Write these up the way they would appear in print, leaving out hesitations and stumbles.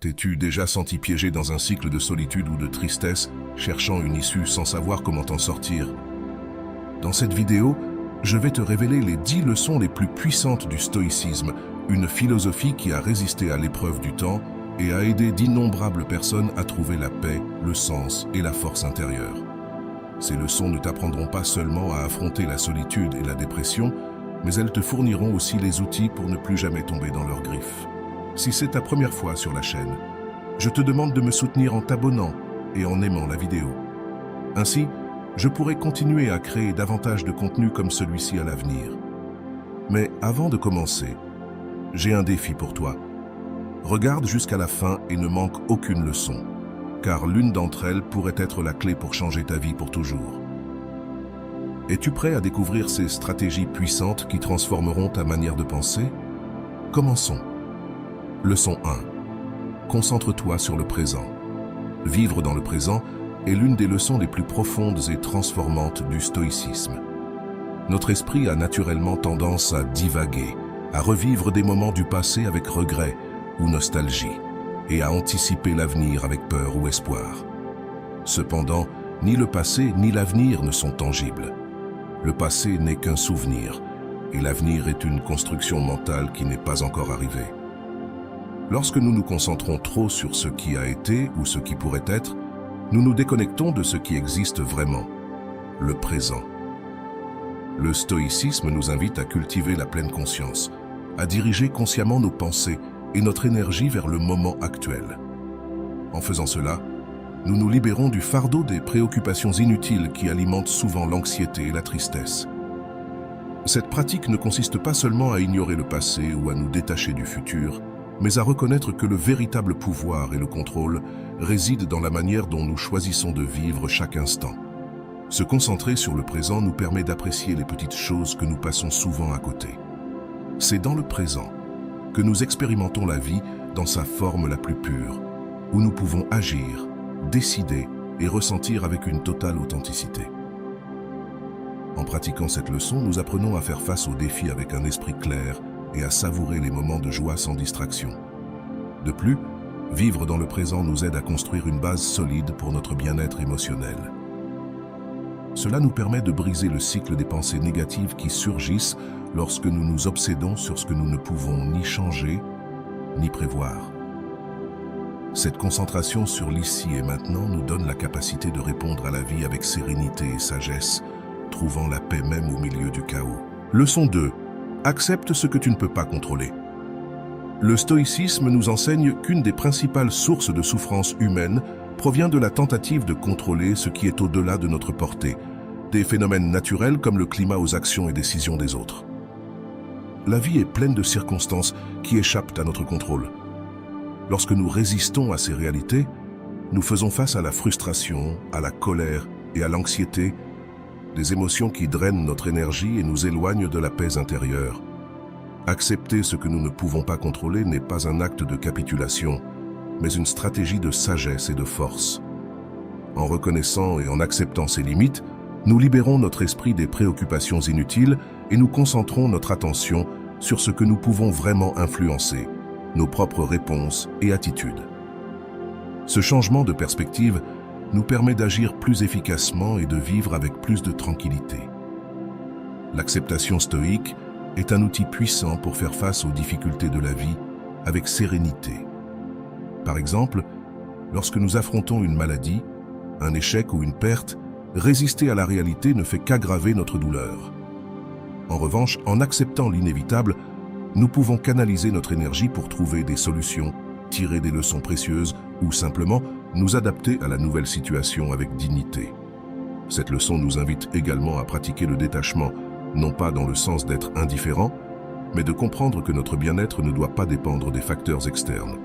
T'es-tu déjà senti piégé dans un cycle de solitude ou de tristesse, cherchant une issue sans savoir comment t'en sortir? Dans cette vidéo, je vais te révéler les 10 leçons les plus puissantes du stoïcisme, une philosophie qui a résisté à l'épreuve du temps et a aidé d'innombrables personnes à trouver la paix, le sens et la force intérieure. Ces leçons ne t'apprendront pas seulement à affronter la solitude et la dépression, mais elles te fourniront aussi les outils pour ne plus jamais tomber dans leurs griffes. Si c'est ta première fois sur la chaîne, je te demande de me soutenir en t'abonnant et en aimant la vidéo. Ainsi, je pourrai continuer à créer davantage de contenu comme celui-ci à l'avenir. Mais avant de commencer, j'ai un défi pour toi. Regarde jusqu'à la fin et ne manque aucune leçon, car l'une d'entre elles pourrait être la clé pour changer ta vie pour toujours. Es-tu prêt à découvrir ces stratégies puissantes qui transformeront ta manière de penser? Commençons. Leçon 1. Concentre-toi sur le présent. Vivre dans le présent est l'une des leçons les plus profondes et transformantes du stoïcisme. Notre esprit a naturellement tendance à divaguer, à revivre des moments du passé avec regret ou nostalgie, et à anticiper l'avenir avec peur ou espoir. Cependant, ni le passé ni l'avenir ne sont tangibles. Le passé n'est qu'un souvenir, et l'avenir est une construction mentale qui n'est pas encore arrivée. Lorsque nous nous concentrons trop sur ce qui a été ou ce qui pourrait être, nous nous déconnectons de ce qui existe vraiment, le présent. Le stoïcisme nous invite à cultiver la pleine conscience, à diriger consciemment nos pensées et notre énergie vers le moment actuel. En faisant cela, nous nous libérons du fardeau des préoccupations inutiles qui alimentent souvent l'anxiété et la tristesse. Cette pratique ne consiste pas seulement à ignorer le passé ou à nous détacher du futur, mais à reconnaître que le véritable pouvoir et le contrôle résident dans la manière dont nous choisissons de vivre chaque instant. Se concentrer sur le présent nous permet d'apprécier les petites choses que nous passons souvent à côté. C'est dans le présent que nous expérimentons la vie dans sa forme la plus pure, où nous pouvons agir, décider et ressentir avec une totale authenticité. En pratiquant cette leçon, nous apprenons à faire face aux défis avec un esprit clair et à savourer les moments de joie sans distraction. De plus, vivre dans le présent nous aide à construire une base solide pour notre bien-être émotionnel. Cela nous permet de briser le cycle des pensées négatives qui surgissent lorsque nous nous obsédons sur ce que nous ne pouvons ni changer, ni prévoir. Cette concentration sur l'ici et maintenant nous donne la capacité de répondre à la vie avec sérénité et sagesse, trouvant la paix même au milieu du chaos. Leçon 2. Accepte ce que tu ne peux pas contrôler. Le stoïcisme nous enseigne qu'une des principales sources de souffrance humaine provient de la tentative de contrôler ce qui est au-delà de notre portée, des phénomènes naturels comme le climat aux actions et décisions des autres. La vie est pleine de circonstances qui échappent à notre contrôle. Lorsque nous résistons à ces réalités, nous faisons face à la frustration, à la colère et à l'anxiété, des émotions qui drainent notre énergie et nous éloignent de la paix intérieure. Accepter ce que nous ne pouvons pas contrôler n'est pas un acte de capitulation, mais une stratégie de sagesse et de force. En reconnaissant et en acceptant ces limites, nous libérons notre esprit des préoccupations inutiles et nous concentrons notre attention sur ce que nous pouvons vraiment influencer, nos propres réponses et attitudes. Ce changement de perspective nous permet d'agir plus efficacement et de vivre avec plus de tranquillité. L'acceptation stoïque est un outil puissant pour faire face aux difficultés de la vie avec sérénité. Par exemple, lorsque nous affrontons une maladie, un échec ou une perte, résister à la réalité ne fait qu'aggraver notre douleur. En revanche, en acceptant l'inévitable, nous pouvons canaliser notre énergie pour trouver des solutions, tirer des leçons précieuses ou simplement nous adapter à la nouvelle situation avec dignité. Cette leçon nous invite également à pratiquer le détachement, non pas dans le sens d'être indifférent, mais de comprendre que notre bien-être ne doit pas dépendre des facteurs externes.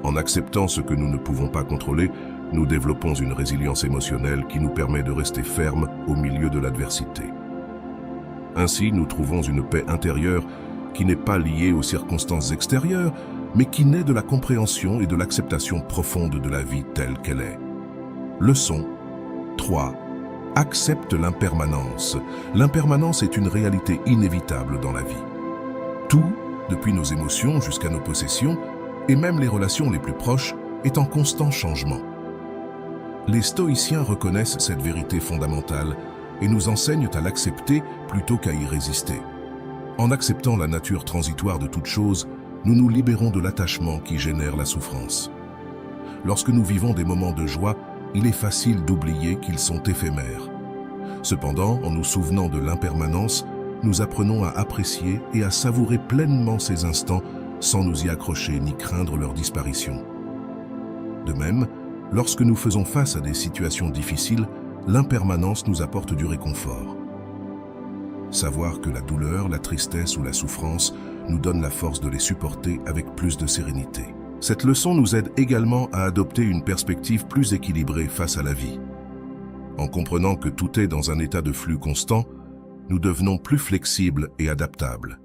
En acceptant ce que nous ne pouvons pas contrôler, nous développons une résilience émotionnelle qui nous permet de rester fermes au milieu de l'adversité. Ainsi, nous trouvons une paix intérieure qui n'est pas liée aux circonstances extérieures, mais qui naît de la compréhension et de l'acceptation profonde de la vie telle qu'elle est. Leçon 3. Accepte l'impermanence. L'impermanence est une réalité inévitable dans la vie. Tout, depuis nos émotions jusqu'à nos possessions, et même les relations les plus proches est en constant changement. Les stoïciens reconnaissent cette vérité fondamentale et nous enseignent à l'accepter plutôt qu'à y résister. En acceptant la nature transitoire de toute chose, nous nous libérons de l'attachement qui génère la souffrance. Lorsque nous vivons des moments de joie, il est facile d'oublier qu'ils sont éphémères. Cependant, en nous souvenant de l'impermanence, nous apprenons à apprécier et à savourer pleinement ces instants sans nous y accrocher ni craindre leur disparition. De même, lorsque nous faisons face à des situations difficiles, l'impermanence nous apporte du réconfort. Savoir que la douleur, la tristesse ou la souffrance nous donne la force de les supporter avec plus de sérénité. Cette leçon nous aide également à adopter une perspective plus équilibrée face à la vie. En comprenant que tout est dans un état de flux constant, nous devenons plus flexibles et adaptables.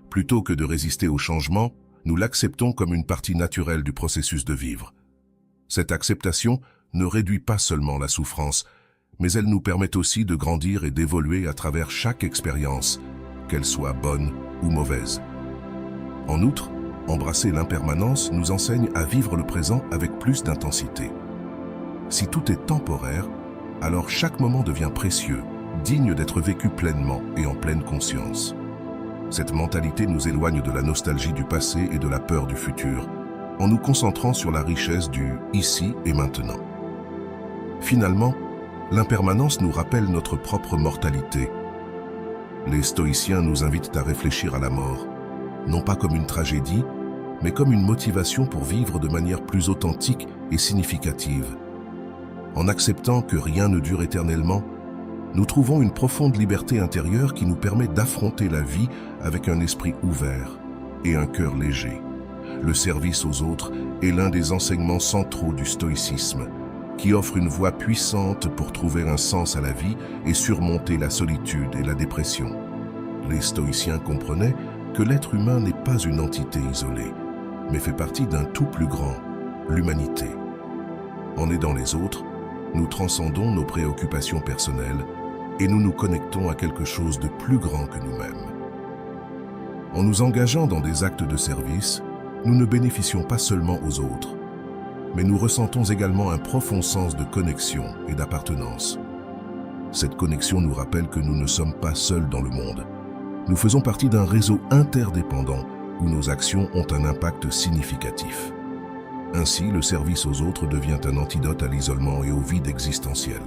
Plutôt que de résister au changement, nous l'acceptons comme une partie naturelle du processus de vivre. Cette acceptation ne réduit pas seulement la souffrance, mais elle nous permet aussi de grandir et d'évoluer à travers chaque expérience, qu'elle soit bonne ou mauvaise. En outre, embrasser l'impermanence nous enseigne à vivre le présent avec plus d'intensité. Si tout est temporaire, alors chaque moment devient précieux, digne d'être vécu pleinement et en pleine conscience. Cette mentalité nous éloigne de la nostalgie du passé et de la peur du futur, en nous concentrant sur la richesse du ici et maintenant. Finalement, l'impermanence nous rappelle notre propre mortalité. Les stoïciens nous invitent à réfléchir à la mort, non pas comme une tragédie, mais comme une motivation pour vivre de manière plus authentique et significative. En acceptant que rien ne dure éternellement, nous trouvons une profonde liberté intérieure qui nous permet d'affronter la vie avec un esprit ouvert et un cœur léger. Le service aux autres est l'un des enseignements centraux du stoïcisme, qui offre une voie puissante pour trouver un sens à la vie et surmonter la solitude et la dépression. Les stoïciens comprenaient que l'être humain n'est pas une entité isolée, mais fait partie d'un tout plus grand, l'humanité. En aidant les autres, nous transcendons nos préoccupations personnelles et nous nous connectons à quelque chose de plus grand que nous-mêmes. En nous engageant dans des actes de service, nous ne bénéficions pas seulement aux autres, mais nous ressentons également un profond sens de connexion et d'appartenance. Cette connexion nous rappelle que nous ne sommes pas seuls dans le monde. Nous faisons partie d'un réseau interdépendant où nos actions ont un impact significatif. Ainsi, le service aux autres devient un antidote à l'isolement et au vide existentiel.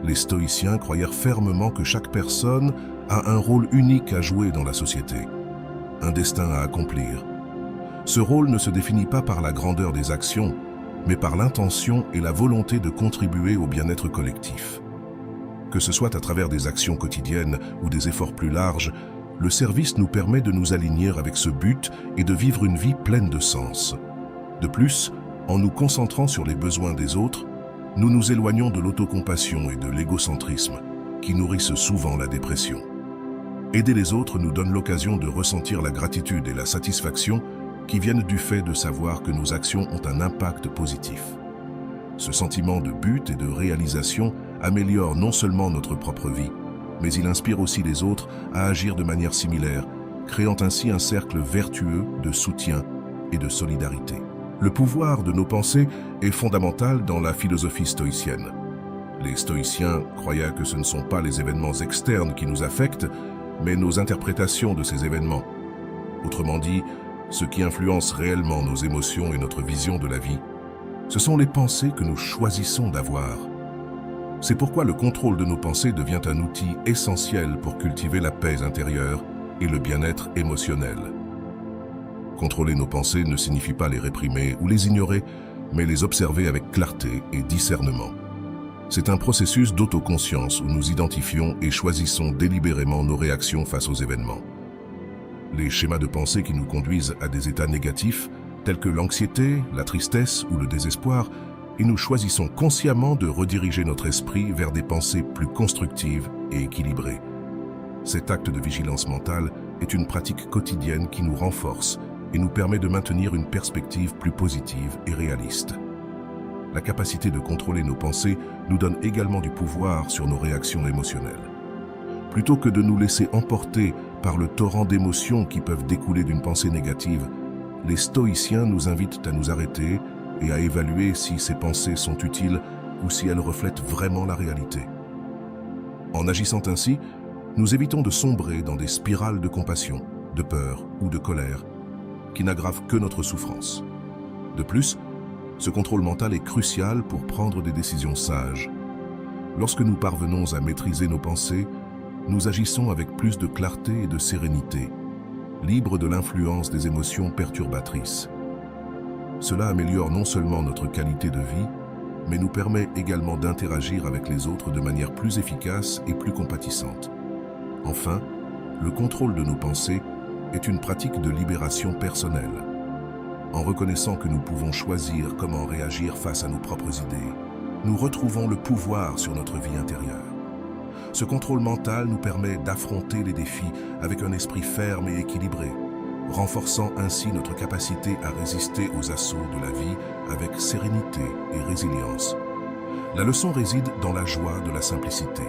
Les stoïciens croyèrent fermement que chaque personne a un rôle unique à jouer dans la société, un destin à accomplir. Ce rôle ne se définit pas par la grandeur des actions, mais par l'intention et la volonté de contribuer au bien-être collectif. Que ce soit à travers des actions quotidiennes ou des efforts plus larges, le service nous permet de nous aligner avec ce but et de vivre une vie pleine de sens. De plus, en nous concentrant sur les besoins des autres, nous nous éloignons de l'autocompassion et de l'égocentrisme, qui nourrissent souvent la dépression. Aider les autres nous donne l'occasion de ressentir la gratitude et la satisfaction qui viennent du fait de savoir que nos actions ont un impact positif. Ce sentiment de but et de réalisation améliore non seulement notre propre vie, mais il inspire aussi les autres à agir de manière similaire, créant ainsi un cercle vertueux de soutien et de solidarité. Le pouvoir de nos pensées est fondamental dans la philosophie stoïcienne. Les stoïciens croyaient que ce ne sont pas les événements externes qui nous affectent, mais nos interprétations de ces événements. Autrement dit, ce qui influence réellement nos émotions et notre vision de la vie, ce sont les pensées que nous choisissons d'avoir. C'est pourquoi le contrôle de nos pensées devient un outil essentiel pour cultiver la paix intérieure et le bien-être émotionnel. Contrôler nos pensées ne signifie pas les réprimer ou les ignorer, mais les observer avec clarté et discernement. C'est un processus d'autoconscience où nous identifions et choisissons délibérément nos réactions face aux événements. Les schémas de pensée qui nous conduisent à des états négatifs, tels que l'anxiété, la tristesse ou le désespoir, et nous choisissons consciemment de rediriger notre esprit vers des pensées plus constructives et équilibrées. Cet acte de vigilance mentale est une pratique quotidienne qui nous renforce et nous permet de maintenir une perspective plus positive et réaliste. La capacité de contrôler nos pensées nous donne également du pouvoir sur nos réactions émotionnelles. Plutôt que de nous laisser emporter par le torrent d'émotions qui peuvent découler d'une pensée négative, les stoïciens nous invitent à nous arrêter et à évaluer si ces pensées sont utiles ou si elles reflètent vraiment la réalité. En agissant ainsi, nous évitons de sombrer dans des spirales de compassion, de peur ou de colère qui n'aggravent que notre souffrance. De plus, ce contrôle mental est crucial pour prendre des décisions sages. Lorsque nous parvenons à maîtriser nos pensées, nous agissons avec plus de clarté et de sérénité, libres de l'influence des émotions perturbatrices. Cela améliore non seulement notre qualité de vie, mais nous permet également d'interagir avec les autres de manière plus efficace et plus compatissante. Enfin, le contrôle de nos pensées est une pratique de libération personnelle. En reconnaissant que nous pouvons choisir comment réagir face à nos propres idées, nous retrouvons le pouvoir sur notre vie intérieure. Ce contrôle mental nous permet d'affronter les défis avec un esprit ferme et équilibré, renforçant ainsi notre capacité à résister aux assauts de la vie avec sérénité et résilience. La leçon réside dans la joie de la simplicité.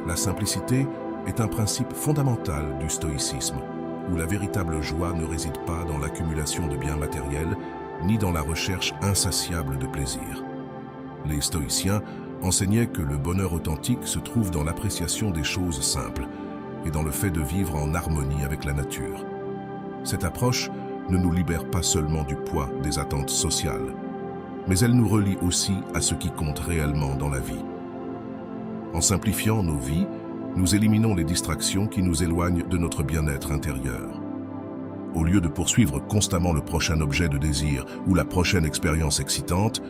La simplicité est un principe fondamental du stoïcisme, où la véritable joie ne réside pas dans l'accumulation de biens matériels, ni dans la recherche insatiable de plaisir. Les stoïciens enseignaient que le bonheur authentique se trouve dans l'appréciation des choses simples et dans le fait de vivre en harmonie avec la nature. Cette approche ne nous libère pas seulement du poids des attentes sociales, mais elle nous relie aussi à ce qui compte réellement dans la vie. En simplifiant nos vies, nous éliminons les distractions qui nous éloignent de notre bien-être intérieur. Au lieu de poursuivre constamment le prochain objet de désir ou la prochaine expérience excitante,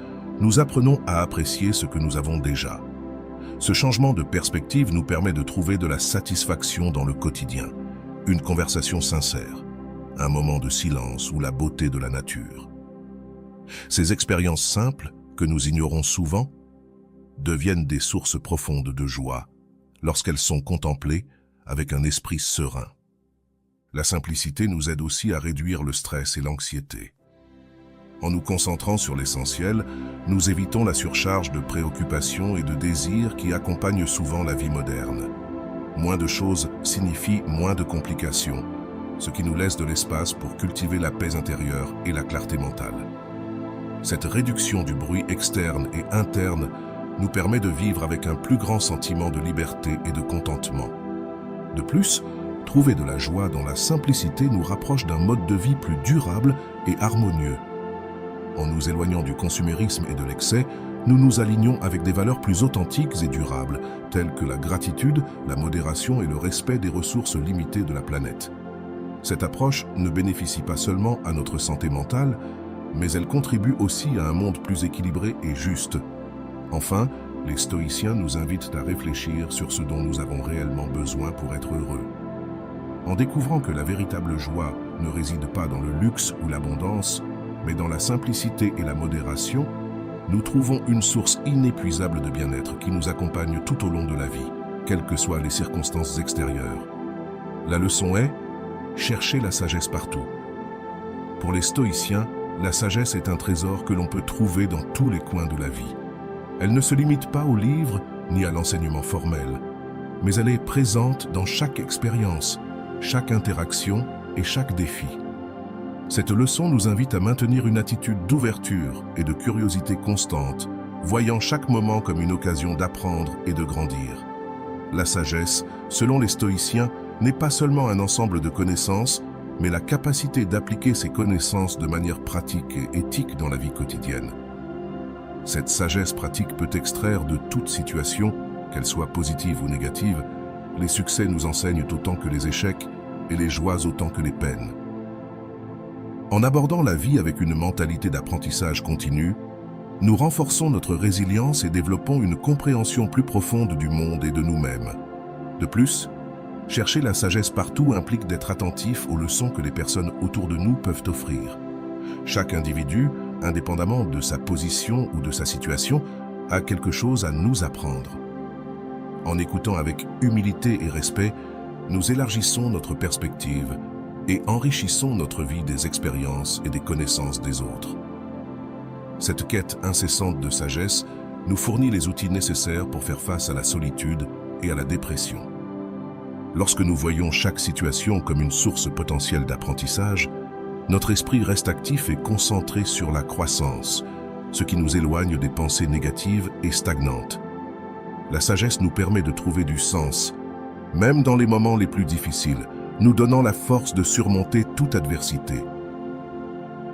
nous apprenons à apprécier ce que nous avons déjà. Ce changement de perspective nous permet de trouver de la satisfaction dans le quotidien, une conversation sincère, un moment de silence ou la beauté de la nature. Ces expériences simples, que nous ignorons souvent, deviennent des sources profondes de joie lorsqu'elles sont contemplées avec un esprit serein. La simplicité nous aide aussi à réduire le stress et l'anxiété. En nous concentrant sur l'essentiel, nous évitons la surcharge de préoccupations et de désirs qui accompagnent souvent la vie moderne. Moins de choses signifie moins de complications, ce qui nous laisse de l'espace pour cultiver la paix intérieure et la clarté mentale. Cette réduction du bruit externe et interne nous permet de vivre avec un plus grand sentiment de liberté et de contentement. De plus, trouver de la joie dans la simplicité nous rapproche d'un mode de vie plus durable et harmonieux. En nous éloignant du consumérisme et de l'excès, nous nous alignons avec des valeurs plus authentiques et durables, telles que la gratitude, la modération et le respect des ressources limitées de la planète. Cette approche ne bénéficie pas seulement à notre santé mentale, mais elle contribue aussi à un monde plus équilibré et juste. Enfin, les stoïciens nous invitent à réfléchir sur ce dont nous avons réellement besoin pour être heureux. En découvrant que la véritable joie ne réside pas dans le luxe ou l'abondance, mais dans la simplicité et la modération, nous trouvons une source inépuisable de bien-être qui nous accompagne tout au long de la vie, quelles que soient les circonstances extérieures. La leçon est « chercher la sagesse partout ». Pour les stoïciens, la sagesse est un trésor que l'on peut trouver dans tous les coins de la vie. Elle ne se limite pas aux livres ni à l'enseignement formel, mais elle est présente dans chaque expérience, chaque interaction et chaque défi. Cette leçon nous invite à maintenir une attitude d'ouverture et de curiosité constante, voyant chaque moment comme une occasion d'apprendre et de grandir. La sagesse, selon les stoïciens, n'est pas seulement un ensemble de connaissances, mais la capacité d'appliquer ces connaissances de manière pratique et éthique dans la vie quotidienne. Cette sagesse pratique peut extraire de toute situation, qu'elle soit positive ou négative. Les succès nous enseignent autant que les échecs et les joies autant que les peines. En abordant la vie avec une mentalité d'apprentissage continu, nous renforçons notre résilience et développons une compréhension plus profonde du monde et de nous-mêmes. De plus, chercher la sagesse partout implique d'être attentif aux leçons que les personnes autour de nous peuvent offrir. Chaque individu, indépendamment de sa position ou de sa situation, a quelque chose à nous apprendre. En écoutant avec humilité et respect, nous élargissons notre perspective et enrichissons notre vie des expériences et des connaissances des autres. Cette quête incessante de sagesse nous fournit les outils nécessaires pour faire face à la solitude et à la dépression. Lorsque nous voyons chaque situation comme une source potentielle d'apprentissage, notre esprit reste actif et concentré sur la croissance, ce qui nous éloigne des pensées négatives et stagnantes. La sagesse nous permet de trouver du sens, même dans les moments les plus difficiles, nous donnant la force de surmonter toute adversité.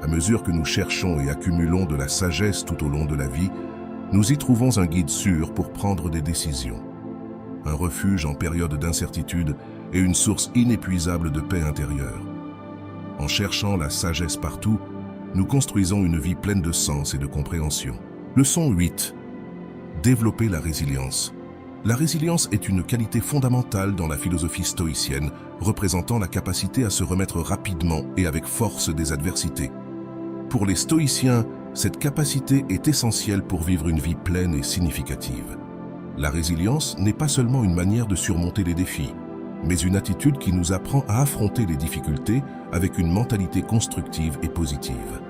À mesure que nous cherchons et accumulons de la sagesse tout au long de la vie, nous y trouvons un guide sûr pour prendre des décisions, un refuge en période d'incertitude et une source inépuisable de paix intérieure. En cherchant la sagesse partout, nous construisons une vie pleine de sens et de compréhension. Leçon 8. Développer la résilience. La résilience est une qualité fondamentale dans la philosophie stoïcienne, représentant la capacité à se remettre rapidement et avec force des adversités. Pour les stoïciens, cette capacité est essentielle pour vivre une vie pleine et significative. La résilience n'est pas seulement une manière de surmonter les défis, mais une attitude qui nous apprend à affronter les difficultés avec une mentalité constructive et positive.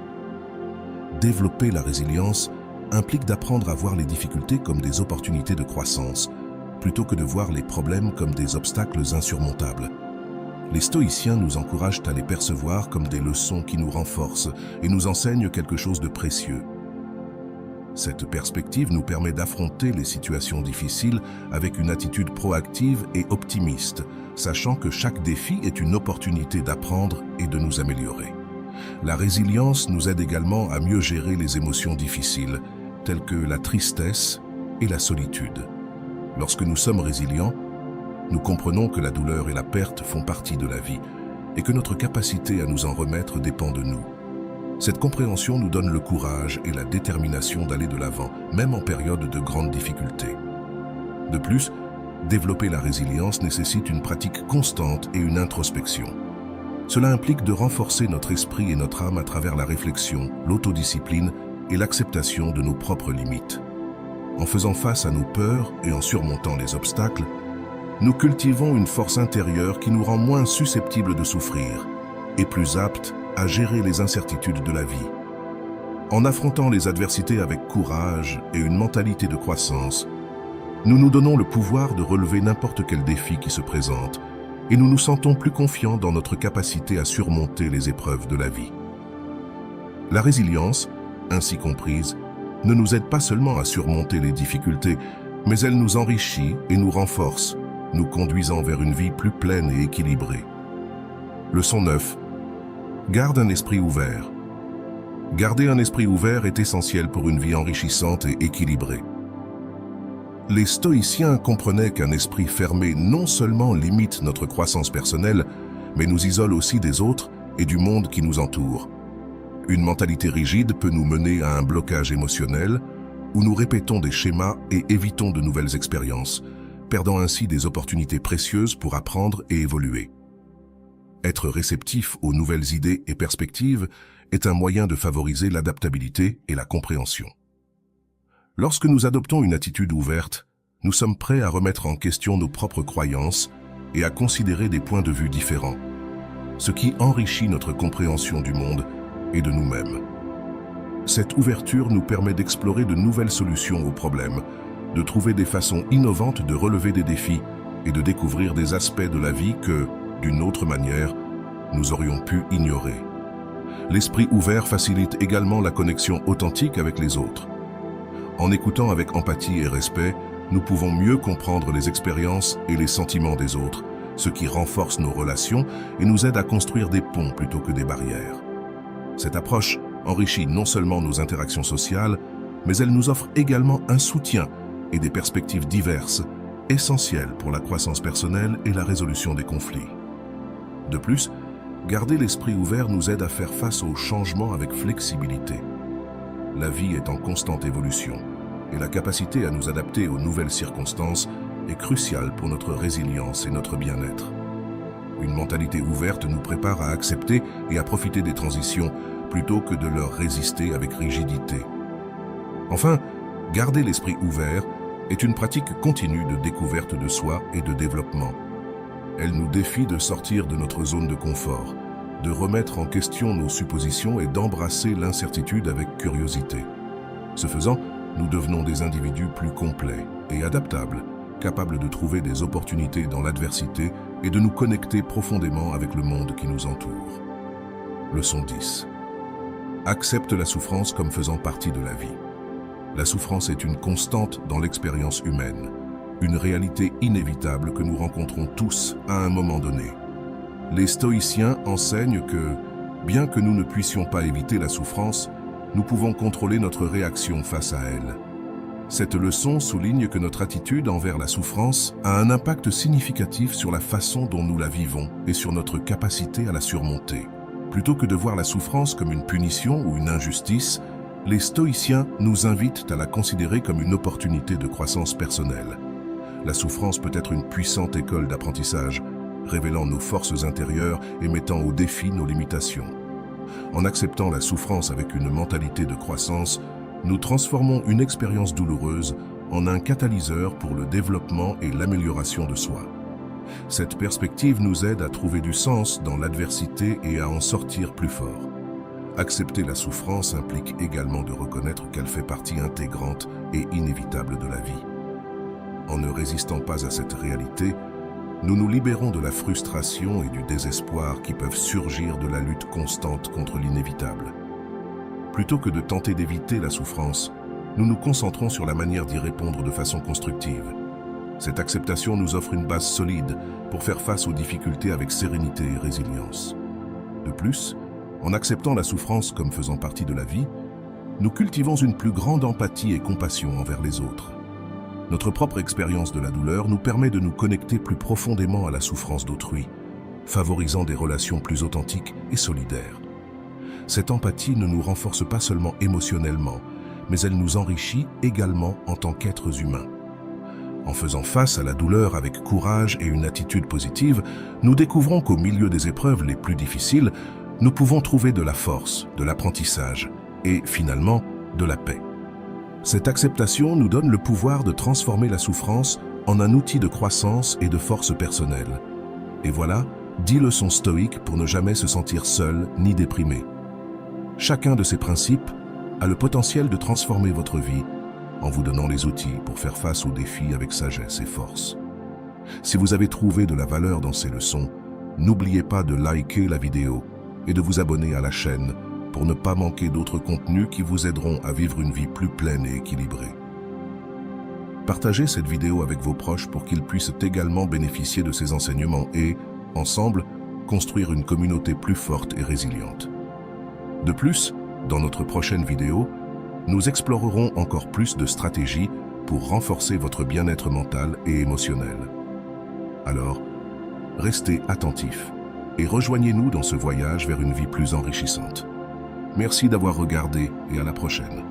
Développer la résilience implique d'apprendre à voir les difficultés comme des opportunités de croissance, plutôt que de voir les problèmes comme des obstacles insurmontables. Les stoïciens nous encouragent à les percevoir comme des leçons qui nous renforcent et nous enseignent quelque chose de précieux. Cette perspective nous permet d'affronter les situations difficiles avec une attitude proactive et optimiste, sachant que chaque défi est une opportunité d'apprendre et de nous améliorer. La résilience nous aide également à mieux gérer les émotions difficiles, telles que la tristesse et la solitude. Lorsque nous sommes résilients, nous comprenons que la douleur et la perte font partie de la vie et que notre capacité à nous en remettre dépend de nous. Cette compréhension nous donne le courage et la détermination d'aller de l'avant, même en période de grandes difficultés. De plus, développer la résilience nécessite une pratique constante et une introspection. Cela implique de renforcer notre esprit et notre âme à travers la réflexion, l'autodiscipline et l'acceptation de nos propres limites. En faisant face à nos peurs et en surmontant les obstacles, nous cultivons une force intérieure qui nous rend moins susceptibles de souffrir et plus aptes à gérer les incertitudes de la vie. En affrontant les adversités avec courage et une mentalité de croissance, nous nous donnons le pouvoir de relever n'importe quel défi qui se présente et nous nous sentons plus confiants dans notre capacité à surmonter les épreuves de la vie. La résilience, ainsi comprise, ne nous aide pas seulement à surmonter les difficultés, mais elle nous enrichit et nous renforce, nous conduisant vers une vie plus pleine et équilibrée. Leçon 9. Garde un esprit ouvert. Garder un esprit ouvert est essentiel pour une vie enrichissante et équilibrée. Les stoïciens comprenaient qu'un esprit fermé non seulement limite notre croissance personnelle, mais nous isole aussi des autres et du monde qui nous entoure. Une mentalité rigide peut nous mener à un blocage émotionnel, où nous répétons des schémas et évitons de nouvelles expériences, perdant ainsi des opportunités précieuses pour apprendre et évoluer. Être réceptif aux nouvelles idées et perspectives est un moyen de favoriser l'adaptabilité et la compréhension. Lorsque nous adoptons une attitude ouverte, nous sommes prêts à remettre en question nos propres croyances et à considérer des points de vue différents, ce qui enrichit notre compréhension du monde et de nous-mêmes. Cette ouverture nous permet d'explorer de nouvelles solutions aux problèmes, de trouver des façons innovantes de relever des défis et de découvrir des aspects de la vie que, d'une autre manière, nous aurions pu ignorer. L'esprit ouvert facilite également la connexion authentique avec les autres. En écoutant avec empathie et respect, nous pouvons mieux comprendre les expériences et les sentiments des autres, ce qui renforce nos relations et nous aide à construire des ponts plutôt que des barrières. Cette approche enrichit non seulement nos interactions sociales, mais elle nous offre également un soutien et des perspectives diverses, essentielles pour la croissance personnelle et la résolution des conflits. De plus, garder l'esprit ouvert nous aide à faire face aux changements avec flexibilité. La vie est en constante évolution, et la capacité à nous adapter aux nouvelles circonstances est cruciale pour notre résilience et notre bien-être. Une mentalité ouverte nous prépare à accepter et à profiter des transitions plutôt que de leur résister avec rigidité. Enfin, garder l'esprit ouvert est une pratique continue de découverte de soi et de développement. Elle nous défie de sortir de notre zone de confort, de remettre en question nos suppositions et d'embrasser l'incertitude avec curiosité. Ce faisant, nous devenons des individus plus complets et adaptables, capables de trouver des opportunités dans l'adversité et de nous connecter profondément avec le monde qui nous entoure. Leçon 10. Accepte la souffrance comme faisant partie de la vie. La souffrance est une constante dans l'expérience humaine, une réalité inévitable que nous rencontrons tous à un moment donné. Les stoïciens enseignent que, bien que nous ne puissions pas éviter la souffrance, nous pouvons contrôler notre réaction face à elle. Cette leçon souligne que notre attitude envers la souffrance a un impact significatif sur la façon dont nous la vivons et sur notre capacité à la surmonter. Plutôt que de voir la souffrance comme une punition ou une injustice, les stoïciens nous invitent à la considérer comme une opportunité de croissance personnelle. La souffrance peut être une puissante école d'apprentissage, révélant nos forces intérieures et mettant au défi nos limitations. En acceptant la souffrance avec une mentalité de croissance, nous transformons une expérience douloureuse en un catalyseur pour le développement et l'amélioration de soi. Cette perspective nous aide à trouver du sens dans l'adversité et à en sortir plus fort. Accepter la souffrance implique également de reconnaître qu'elle fait partie intégrante et inévitable de la vie. En ne résistant pas à cette réalité, nous nous libérons de la frustration et du désespoir qui peuvent surgir de la lutte constante contre l'inévitable. Plutôt que de tenter d'éviter la souffrance, nous nous concentrons sur la manière d'y répondre de façon constructive. Cette acceptation nous offre une base solide pour faire face aux difficultés avec sérénité et résilience. De plus, en acceptant la souffrance comme faisant partie de la vie, nous cultivons une plus grande empathie et compassion envers les autres. Notre propre expérience de la douleur nous permet de nous connecter plus profondément à la souffrance d'autrui, favorisant des relations plus authentiques et solidaires. Cette empathie ne nous renforce pas seulement émotionnellement, mais elle nous enrichit également en tant qu'êtres humains. En faisant face à la douleur avec courage et une attitude positive, nous découvrons qu'au milieu des épreuves les plus difficiles, nous pouvons trouver de la force, de l'apprentissage et, finalement, de la paix. Cette acceptation nous donne le pouvoir de transformer la souffrance en un outil de croissance et de force personnelle. Et voilà, 10 leçons stoïques pour ne jamais se sentir seul ni déprimé. Chacun de ces principes a le potentiel de transformer votre vie en vous donnant les outils pour faire face aux défis avec sagesse et force. Si vous avez trouvé de la valeur dans ces leçons, n'oubliez pas de liker la vidéo et de vous abonner à la chaîne pour ne pas manquer d'autres contenus qui vous aideront à vivre une vie plus pleine et équilibrée. Partagez cette vidéo avec vos proches pour qu'ils puissent également bénéficier de ces enseignements et, ensemble, construire une communauté plus forte et résiliente. De plus, dans notre prochaine vidéo, nous explorerons encore plus de stratégies pour renforcer votre bien-être mental et émotionnel. Alors, restez attentifs et rejoignez-nous dans ce voyage vers une vie plus enrichissante. Merci d'avoir regardé et à la prochaine.